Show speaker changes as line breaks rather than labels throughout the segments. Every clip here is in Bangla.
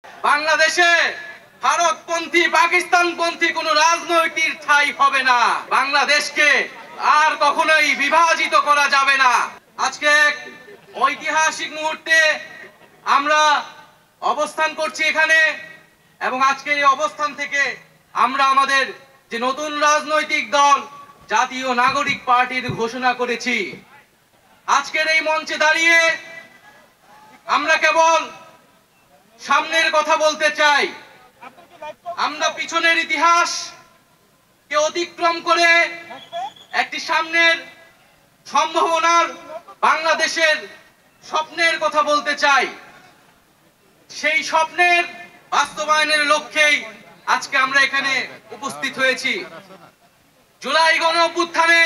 বাংলাদেশে ভারতপন্থী পাকিস্তানপন্থী কোন রাজনৈতিক ঠাঁই হবে না। বাংলাদেশকে আর কখনোই বিভাজিত করা যাবে না। আজকে ঐতিহাসিক মুহূর্তে আমরা অবস্থান করছি এখানে, এবং আজকের এই অবস্থান থেকে আমরা আমাদের যে নতুন রাজনৈতিক দল জাতীয় নাগরিক পার্টির ঘোষণা করেছি। আজকের এই মঞ্চে দাঁড়িয়ে আমরা কেবল সামনের কথা বলতে চাই। আমরা পিছনের ইতিহাস কে অতিক্রম করে একটি সামনের সম্ভাবনার বাংলাদেশের স্বপ্নের কথা বলতে চাই। সেই স্বপ্নের বাস্তবায়নের লক্ষ্যেই আজকে আমরা এখানে উপস্থিত হয়েছি। জুলাই গণ অভ্যুত্থানে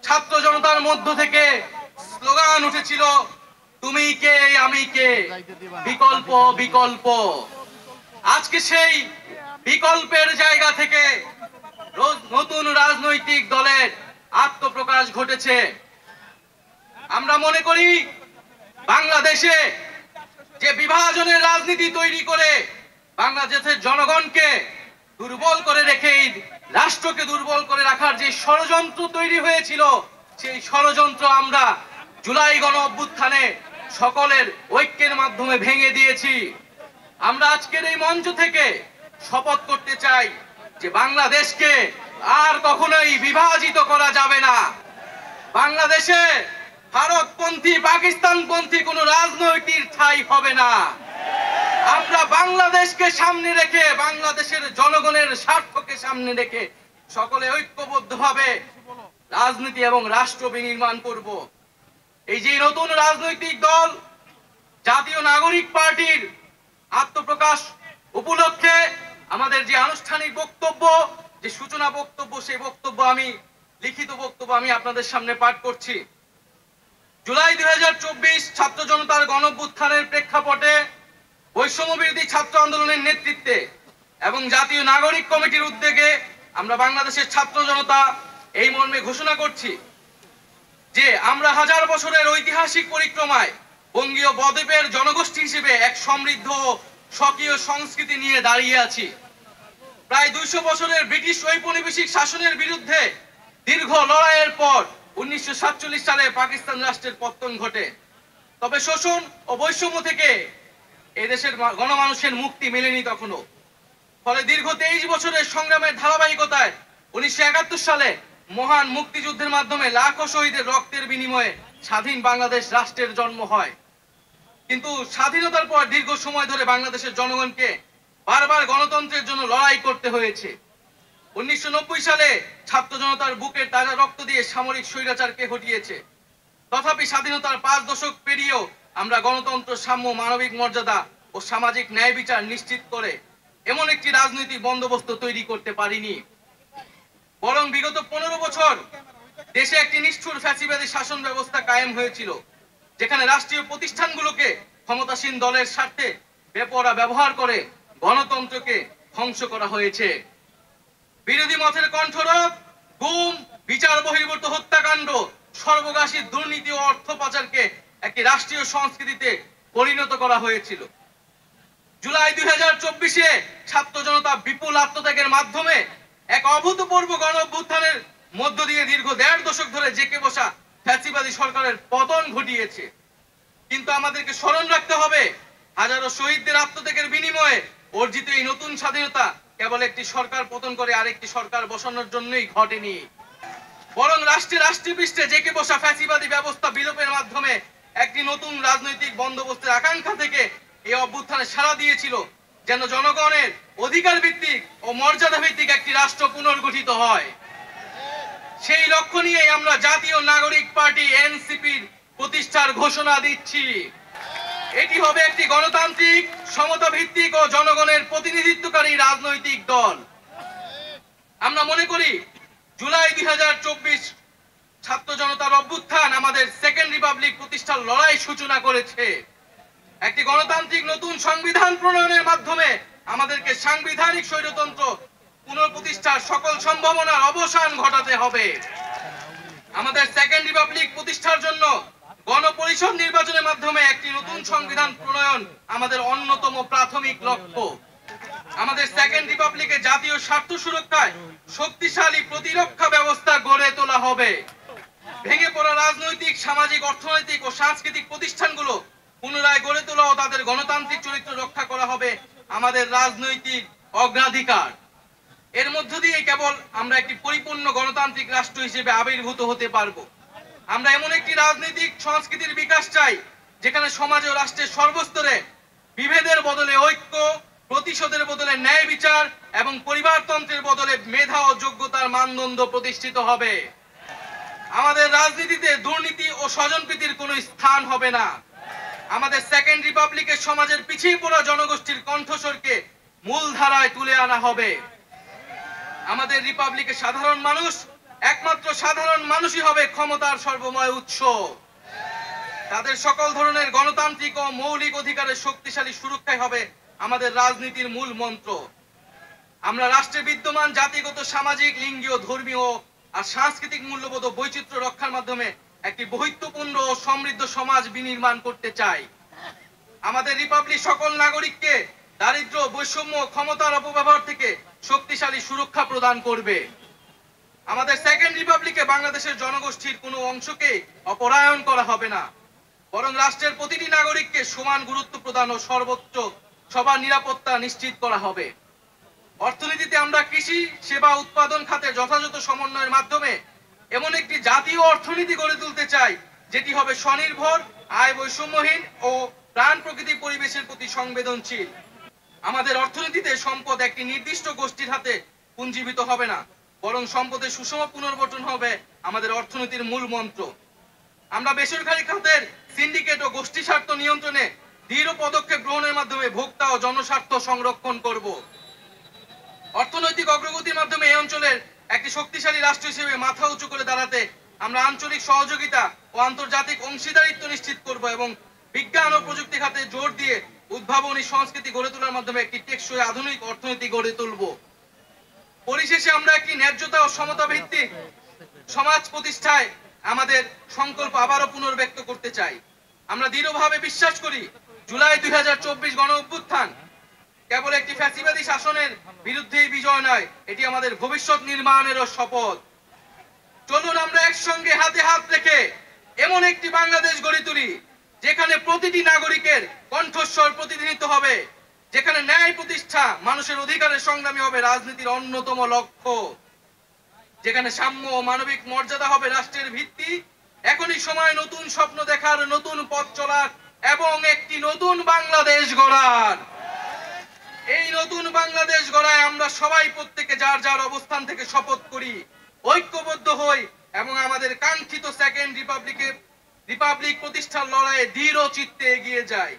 ছাত্র জনতার মধ্য থেকে স্লোগান উঠেছিল, তুমি কে আমি কে, বিকল্প বিকল্প। আজকে সেই বিকল্পের জায়গা থেকে নতুন রাজনৈতিক দলের আত্মপ্রকাশ ঘটেছে। আমরা মনে করি বাংলাদেশে যে বিভাজনের রাজনীতি তৈরি করে বাংলাদেশের জনগণকে দুর্বল করে রেখে রাষ্ট্রকে দুর্বল করে রাখার যে ষড়যন্ত্র তৈরি হয়েছিল, সেই ষড়যন্ত্র আমরা জুলাই গণ অভ্যুত্থানে সকলের ঐক্যের মাধ্যমে ভেঙে দিয়েছি। আমরা আজকের এই মঞ্চ থেকে শপথ করতে চাই যে বাংলাদেশকে আর কখনোই বিভাজিত করা যাবে না। বাংলাদেশে ভারতপন্থী পাকিস্তানপন্থী কোন রাজনৈতিক ঠাঁই হবে না। আমরা বাংলাদেশকে সামনে রেখে, বাংলাদেশের জনগণের স্বার্থকে সামনে রেখে সকলে ঐক্যবদ্ধভাবে রাজনীতি এবং রাষ্ট্র বিনির্মাণ করব। এই যে নতুন রাজনৈতিক দল জাতীয় নাগরিক পার্টির আত্মপ্রকাশ উপলক্ষে আমাদের যে আনুষ্ঠানিক বক্তব্য, যে সূচনা বক্তব্য, সেই বক্তব্য লিখিত বক্তব্য আমি আপনাদের সামনে পাঠ করছি। জুলাই 2024 ছাত্র জনতার গণঅভ্যুত্থানের প্রেক্ষাপটে বৈষম্য বিরোধী ছাত্র আন্দোলনের নেতৃত্বে এবং জাতীয় নাগরিক কমিটির উদ্যোগে আমরা বাংলাদেশের ছাত্র জনতা এই মর্মে ঘোষণা করছি যে আমরা হাজার বছরের ঐতিহাসিক পরিক্রমায় বঙ্গীয় বদ্বীপের জনগোষ্ঠী হিসেবে এক সমৃদ্ধ স্বকীয় সংস্কৃতি নিয়ে দাঁড়িয়ে আছি। প্রায় 200 বছরের ব্রিটিশ ঔপনিবেশিক শাসনের বিরুদ্ধে দীর্ঘ লড়াইয়ের পর 1947 সালে পাকিস্তান রাষ্ট্রের পতন ঘটে। তবে শোষণ ও বৈষম্য থেকে এদেশের গণমানুষের মুক্তি মেলেনি তখনো। ফলে দীর্ঘ 23 বছরের সংগ্রামের ধারাবাহিকতায় 1971 সালে মহান মুক্তিযুদ্ধের মাধ্যমে লাখো শহীদের রক্তের বিনিময়ে স্বাধীন বাংলাদেশ রাষ্ট্রের জন্ম হয়। কিন্তু স্বাধীনতার পর দীর্ঘ সময় ধরে বাংলাদেশের জনগণকে বারবার গণতন্ত্রের জন্য লড়াই করতে হয়েছে। 1990 সালে ছাত্র জনতার বুকের তাজা রক্ত দিয়ে সামরিক স্বৈরাচারকে হটিয়েছে। তথাপি স্বাধীনতার 5 দশক পেরিয়েও আমরা গণতন্ত্র, সাম্য, মানবিক মর্যাদা ও সামাজিক ন্যায় বিচার নিশ্চিত করে এমন একটি রাজনৈতিক বন্দোবস্ত তৈরি করতে পারিনি। বরং বিগত 15 বছর দেশে একটি নিষ্ঠুর ফ্যাসিবাদী শাসন ব্যবস্থা কায়েম হয়েছিল, যেখানে রাষ্ট্রীয় প্রতিষ্ঠানগুলোকে ক্ষমতাসীন দলের স্বার্থে বেপরোয়া ব্যবহার করে গণতন্ত্রকে ধ্বংস করা হয়েছে। বিরোধী মতের কণ্ঠরোধ, গুম, বিচার বহির্ভূত হত্যাকাণ্ড, সর্বগ্রাসী দুর্নীতি ও অর্থ পাচারকে একটি রাষ্ট্রীয় সংস্কৃতিতে পরিণত করা হয়েছিল। জুলাই 2024-এ ছাত্র জনতা বিপুল আত্মত্যাগের মাধ্যমে এক অভূতপূর্ব গণ অভ্যুত্থানের মধ্য দিয়ে দীর্ঘ 1.5 দশক ধরে জেঁকে বসা ফ্যাসিবাদী সরকারের পতন ঘটিয়েছে। কিন্তু আমাদেরকে স্মরণ রাখতে হবে, হাজারো শহীদদের আত্মত্যাগের বিনিময়ে অর্জিত এই নতুন স্বাধীনতা কেবল একটি সরকার পতন করে আরেকটি সরকার বসানোর জন্যই ঘটেনি, বরং রাষ্ট্রে পৃষ্ঠে জেঁকে বসা ফ্যাসিবাদী ব্যবস্থা বিলোপের মাধ্যমে একটি নতুন রাজনৈতিক বন্দোবস্তের আকাঙ্ক্ষা থেকে এই অভ্যুত্থানে সাড়া দিয়েছিল, যেন জনগণের অধিকার ভিত্তিক ও মর্যাদা ভিত্তিক একটি রাষ্ট্র পুনর্গঠিত হয়। সেই লক্ষ্য নিয়ে আমরা জাতীয় নাগরিক পার্টি এনসিপির প্রতিষ্ঠার ঘোষণা দিচ্ছি। এটি হবে একটি গণতান্ত্রিক, সমতা ভিত্তিক ও জনগণের প্রতিনিধিত্বকারী রাজনৈতিক দল। আমরা মনে করি জুলাই 2024 ছাত্র জনতার অভ্যুত্থান আমাদের সেকেন্ড রিপাবলিক প্রতিষ্ঠার লড়াই সূচনা করেছে। একটি গণতান্ত্রিক নতুন সংবিধান প্রণয়নের মাধ্যমে আমাদেরকে সাংবিধানিক স্বৈরতন্ত্র পুনঃপ্রতিষ্ঠার সকল সম্ভাবনার অবসান ঘটাতে হবে। আমাদের সেকেন্ড রিপাবলিক প্রতিষ্ঠার জন্য গণপরিষদ নির্বাচনের মাধ্যমে একটি নতুন সংবিধান প্রণয়ন আমাদের অন্যতম প্রাথমিক লক্ষ্য। আমাদের সেকেন্ড রিপাবলিকে জাতীয় স্বার্থ সুরক্ষায় শক্তিশালী প্রতিরক্ষা ব্যবস্থা গড়ে তোলা হবে। ভেঙে পড়া রাজনৈতিক, সামাজিক, অর্থনৈতিক ও সাংস্কৃতিক প্রতিষ্ঠানগুলো পুনরায় গড়ে তোলা ও তাদের গণতান্ত্রিক চরিত্র রক্ষা করা হবে আমাদের রাজনৈতিক অগ্রাধিকার। এর মধ্য দিয়ে কেবল আমরা একটি পরিপূর্ণ গণতান্ত্রিক রাষ্ট্র হিসেবে আবির্ভূত হতে পারবো। আমরা এমন একটি রাজনৈতিক সংস্কৃতির বিকাশ চাই যেখানে সমাজ ও রাষ্ট্রের সর্বস্তরে বিভেদের বদলে ঐক্য, প্রতিশোধের বদলে ন্যায় বিচার এবং পরিবারতন্ত্রের বদলে মেধা ও যোগ্যতার মানদণ্ড প্রতিষ্ঠিত হবে। আমাদের রাজনীতিতে দুর্নীতি ও স্বজনপ্রীতির কোনো স্থান হবে না। আমাদের সেকেন্ড রিপাবলিকের সমাজের পিছিয়ে পড়া জনগোষ্ঠীর কণ্ঠস্বরকে মূলধারায় তুলে আনা হবে। আমাদের রিপাবলিকের সাধারণ মানুষ, একমাত্র সাধারণ মানুষই হবে ক্ষমতার সর্বময় উৎস। তাদের সকল ধরনের গণতান্ত্রিক ও মৌলিক অধিকারের শক্তিশালী সুরক্ষাই হবে আমাদের রাজনীতির মূল মন্ত্র। আমরা রাষ্ট্রে বিদ্যমান জাতিগত, সামাজিক, লিঙ্গীয়, ধর্মীয় আর সাংস্কৃতিক মূল্যবোধ ও বৈচিত্র্য রক্ষার মাধ্যমে একটি বৈচিত্র্যপূর্ণ ও সমৃদ্ধ সমাজ বিনির্মাণ করতে চাই। আমাদের রিপাবলিক সকল নাগরিককে দারিদ্র, বৈষম্য, ক্ষমতার অপব্যবহার থেকে শক্তিশালী সুরক্ষা প্রদান করবে। আমাদের সেকেন্ড রিপাবলিকে বাংলাদেশের জনগোষ্ঠীর কোনো অংশকে অপরায়ণ করা হবে না, বরং রাষ্ট্রের প্রতিটি নাগরিককে সমান গুরুত্ব প্রদান ও সর্বোচ্চ সবার নিরাপত্তা নিশ্চিত করা হবে। অর্থনীতিতে আমরা কৃষি, সেবা, উৎপাদন খাতে যথাযথ সমন্বয়ের মাধ্যমে এমন একটি জাতীয় অর্থনীতি গড়ে তুলতে চাই যেটি হবে স্বনির্ভর, আয় বৈষম্যহীন ও প্রাণ প্রকৃতি পরিবেশের প্রতি সংবেদনশীল। আমাদের অর্থনীতিতে সম্পদ একটি নির্দিষ্ট গোষ্ঠীর হাতে পুঞ্জীভূত হবে না, বরং সম্পদের সুষম পুনর্বণ্টন হবে আমাদের অর্থনীতির মূল মন্ত্র। আমরা বেসরকারি খাতের সিন্ডিকেট ও গোষ্ঠী স্বার্থ নিয়ন্ত্রণে দৃঢ় পদক্ষেপ গ্রহণের মাধ্যমে ভোক্তা ও জনস্বার্থ সংরক্ষণ করব। অর্থনৈতিক অগ্রগতির মাধ্যমে এই অঞ্চলের একটি শক্তিশালী রাষ্ট্র হিসেবে মাথা উঁচু করে দাঁড়াতে আমরা আঞ্চলিক সহযোগিতা ও আন্তর্জাতিক অংশীদারিত্ব নিশ্চিত করব এবং বিজ্ঞান ও প্রযুক্তি খাতে জোর দিয়ে উদ্ভাবনী সংস্কৃতি গড়ে তোলার মাধ্যমে একটি টেকসই আধুনিক অর্থনীতি গড়ে তুলব। পরিশেষে আমরা একটি ন্যায্যতা ও সমতা ভিত্তিক সমাজ প্রতিষ্ঠায় আমাদের সংকল্প আবারও পুনর্ব্যক্ত করতে চাই। আমরা দৃঢ়ভাবে বিশ্বাস করি জুলাই 2024 গণ অভ্যুত্থান কেবল একটি ফ্যাসিবাদী শাসনের বিরুদ্ধে বিজয় নয়, এটি আমাদের ভবিষ্যৎ নির্মাণেরও শপথ। চলুন আমরা একসঙ্গে হাতে হাত রেখে এমন একটি বাংলাদেশ গড়ে তুলি যেখানে প্রতিটি নাগরিকের কণ্ঠস্বর প্রতিনিধিত্ব হবে, যেখানে ন্যায় প্রতিষ্ঠা, মানুষের অধিকারের সংগ্রামী হবে রাজনীতির অন্যতম লক্ষ্য, যেখানে সাম্য ও মানবিক মর্যাদা হবে রাষ্ট্রের ভিত্তি। এখনই সময় নতুন স্বপ্ন দেখার, নতুন পথ চলার এবং একটি নতুন বাংলাদেশ গড়ার। এই নতুন বাংলাদেশ গড়ায় আমরা সবাই প্রত্যেকে যার যার অবস্থান থেকে শপথ করি, ঐক্যবদ্ধ হই এবং আমাদের কাঙ্ক্ষিত সেকেন্ড রিপাবলিক প্রতিষ্ঠার লড়াইয়ে দৃঢ় চিত্তে এগিয়ে যাই।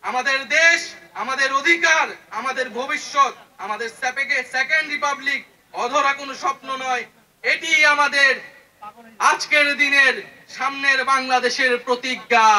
আমাদের দেশ, আমাদের অধিকার, আমাদের ভবিষ্যৎ, আমাদের সেকেন্ড রিপাবলিক অধরা কোনো স্বপ্ন নয়, এটি আমাদের আজকের দিনের সামনের বাংলাদেশের প্রতিজ্ঞা।